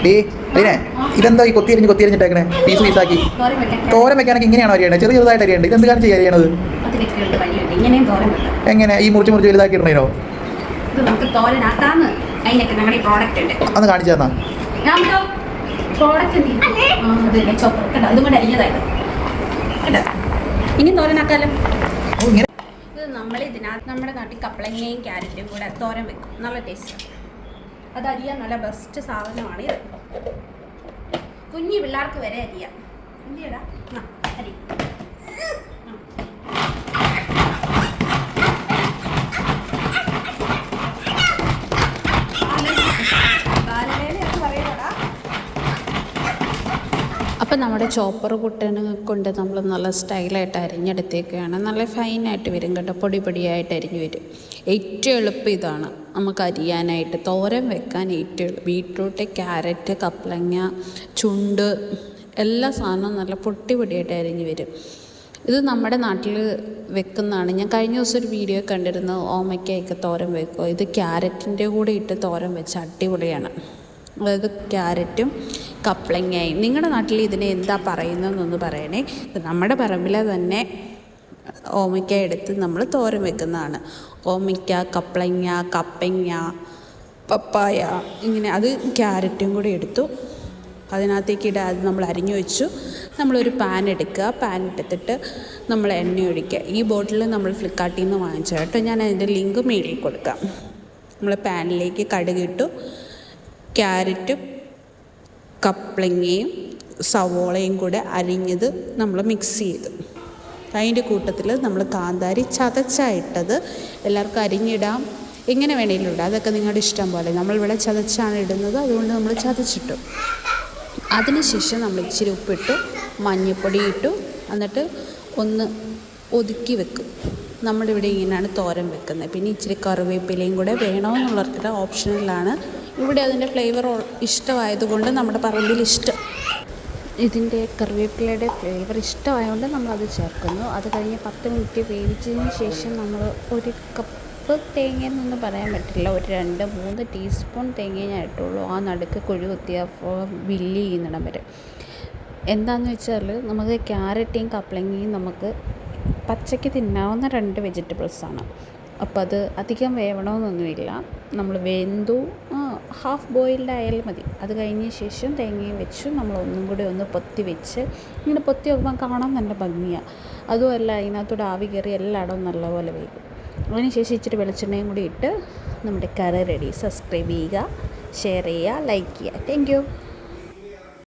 Day അതിനെ ഇതെന്താ ഈ കൊത്തിയരിഞ്ഞിട്ടേക്കണേ പീസാക്കി തോരൻ വെക്കാനൊക്കെ ഇങ്ങനെയാണോ അരിയേണ്ടത്? ചെറുതായിട്ട് അരിയേണ്ടത്. ഇതെന്ത് കാണിച്ച് ചെയ്യണത്? എങ്ങനെ ഈ മുറിച്ച് വലുതാക്കി ഇടണോ? അന്ന് കാണിച്ചു തന്നാ ഇനി തോരനാക്കാലോ. ഇത് നമ്മൾ ഇതിനകത്ത് നമ്മുടെ നാട്ടിൽ കപ്പളങ്ങയും ക്യാരറ്റും കൂടെ തോരൻ വെക്കും. നല്ല ടേസ്റ്റ്. അത് അരിയാൻ നല്ല ബെസ്റ്റ് സാധനമാണ് ഇത്. കുഞ്ഞു പിള്ളേർക്ക് വരെ അരിയാം. എന്തിയടാ അരി അപ്പം നമ്മുടെ ചോപ്പർ കുട്ടനെ കൊണ്ട് നമ്മൾ നല്ല സ്റ്റൈലായിട്ട് അരിഞ്ഞെടുത്തേക്കാണ്. നല്ല ഫൈനായിട്ട് വരും കേട്ടോ, പൊടിയായിട്ട് അരിഞ്ഞ് വരും. ഏറ്റവും എളുപ്പം ഇതാണ് നമുക്ക് അരിയാനായിട്ട്. തോരൻ വെക്കാൻ ഏറ്റവും ബീട്രൂട്ട്, ക്യാരറ്റ്, കപ്പളങ്ങ, ചുണ്ട് എല്ലാ സാധനവും നല്ല പൊടിയായിട്ട് അരിഞ്ഞ് വരും. ഇത് നമ്മുടെ നാട്ടിൽ വെക്കുന്നതാണ്. ഞാൻ കഴിഞ്ഞ ദിവസം ഒരു വീഡിയോ കണ്ടിരുന്നു, ഓമയ്ക്കൊക്കെ തോരൻ വെക്കുക. ഇത് ക്യാരറ്റിൻ്റെ കൂടെ ഇട്ട് തോരൻ വെച്ച അടിപൊളിയാണ്. അതായത് ക്യാരറ്റും കപ്പളങ്ങയും. നിങ്ങളുടെ നാട്ടിൽ ഇതിനെ എന്താ പറയുന്നതെന്നൊന്ന് പറയണേ. നമ്മുടെ പറമ്പിലെ തന്നെ ഓമയ്ക്ക എടുത്ത് നമ്മൾ തോരൻ വെക്കുന്നതാണ്. ഓമയ്ക്ക, കപ്പളങ്ങ, കപ്പങ്ങ, പപ്പായ, ഇങ്ങനെ. അത് ക്യാരറ്റും കൂടി എടുത്തു, അതിനകത്തേക്ക് ഇടുക. അത് നമ്മൾ അരിഞ്ഞു വെച്ചു. നമ്മളൊരു പാൻ എടുക്കുക. പാൻ എടുത്തിട്ട് നമ്മൾ എണ്ണ ഒഴിക്കുക. ഈ ബോട്ടിൽ നമ്മൾ ഫ്ലിപ്കാർട്ടിൽ നിന്ന് വാങ്ങിച്ച കേട്ടോ. ഞാൻ അതിൻ്റെ ലിങ്ക് മേളിൽ കൊടുക്കാം. നമ്മൾ പാനിലേക്ക് കടുകിട്ടു. ക്യാരറ്റും കപ്പളങ്ങയും സവോളയും കൂടെ അരിഞ്ഞത് നമ്മൾ മിക്സ് ചെയ്തു. അതിൻ്റെ കൂട്ടത്തിൽ നമ്മൾ കാന്താരി ചതച്ചായിട്ടത്. എല്ലാവർക്കും അരിഞ്ഞിടാം, എങ്ങനെ വേണമെങ്കിലും ഇടാം, അതൊക്കെ നിങ്ങളുടെ ഇഷ്ടം പോലെ. നമ്മളിവിടെ ചതച്ചാണ് ഇടുന്നത്, അതുകൊണ്ട് നമ്മൾ ചതച്ചിട്ടു. അതിനുശേഷം നമ്മൾ ഇച്ചിരി ഉപ്പിട്ടു, മഞ്ഞൾപ്പൊടി ഇട്ടു. എന്നിട്ട് ഒന്ന് ഒതുക്കി വെക്കും. നമ്മളിവിടെ ഇങ്ങനെയാണ് തോരൻ വെക്കുന്നത്. പിന്നെ ഇച്ചിരി കറിവേപ്പിലയും കൂടെ വേണമെന്നുള്ളവർക്ക് ഓപ്ഷണലാണ്. ഇവിടെ അതിൻ്റെ ഫ്ലേവർ ഇഷ്ടമായതുകൊണ്ട് നമ്മുടെ പറമ്പിൽ ഇതിൻ്റെ കറിവേപ്പിലയുടെ ഫ്ലേവർ ഇഷ്ടമായതുകൊണ്ട് നമ്മളത് ചേർക്കുന്നു. അത് കഴിഞ്ഞ് 10 മിനിറ്റ് വേവിച്ചതിന് ശേഷം നമ്മൾ ഒരു കപ്പ് തേങ്ങയെന്നൊന്നും പറയാൻ പറ്റില്ല, ഒരു 2-3 ടീസ്പൂൺ തേങ്ങയെ ഞാൻ ഇട്ടുള്ളൂ. ആ നടുക്ക് കുഴി കുത്തിയ ബില്ല് ചെയ്യുന്നിടം വരെ. എന്താണെന്ന് വെച്ചാൽ നമുക്ക് ക്യാരറ്റും കപ്പളങ്ങയും നമുക്ക് പച്ചയ്ക്ക് തിന്നാവുന്ന 2 വെജിറ്റബിൾസാണ്. അപ്പോൾ അത് അധികം വേവണമെന്നൊന്നുമില്ല. നമ്മൾ വെന്തു ഹാഫ് ബോയിൽഡ് ആയാലും മതി. അത് കഴിഞ്ഞ ശേഷം തേങ്ങയും വെച്ച് നമ്മൾ ഒന്നും കൂടി ഒന്ന് പൊത്തി വെച്ച്, ഇങ്ങനെ പൊത്തി വെക്കുമ്പോൾ കാണാൻ നല്ല ഭംഗിയാണ്. അതുമല്ല അതിനകത്തൂടെ ആവി കയറി എല്ലായിടവും നല്ലപോലെ വേകും. അതിന് ശേഷം ഇച്ചിരി വെളിച്ചെണ്ണയും കൂടി ഇട്ട് നമ്മുടെ കറി റെഡി. സബ്സ്ക്രൈബ് ചെയ്യുക, ഷെയർ ചെയ്യുക, ലൈക്ക് ചെയ്യുക. Thank you.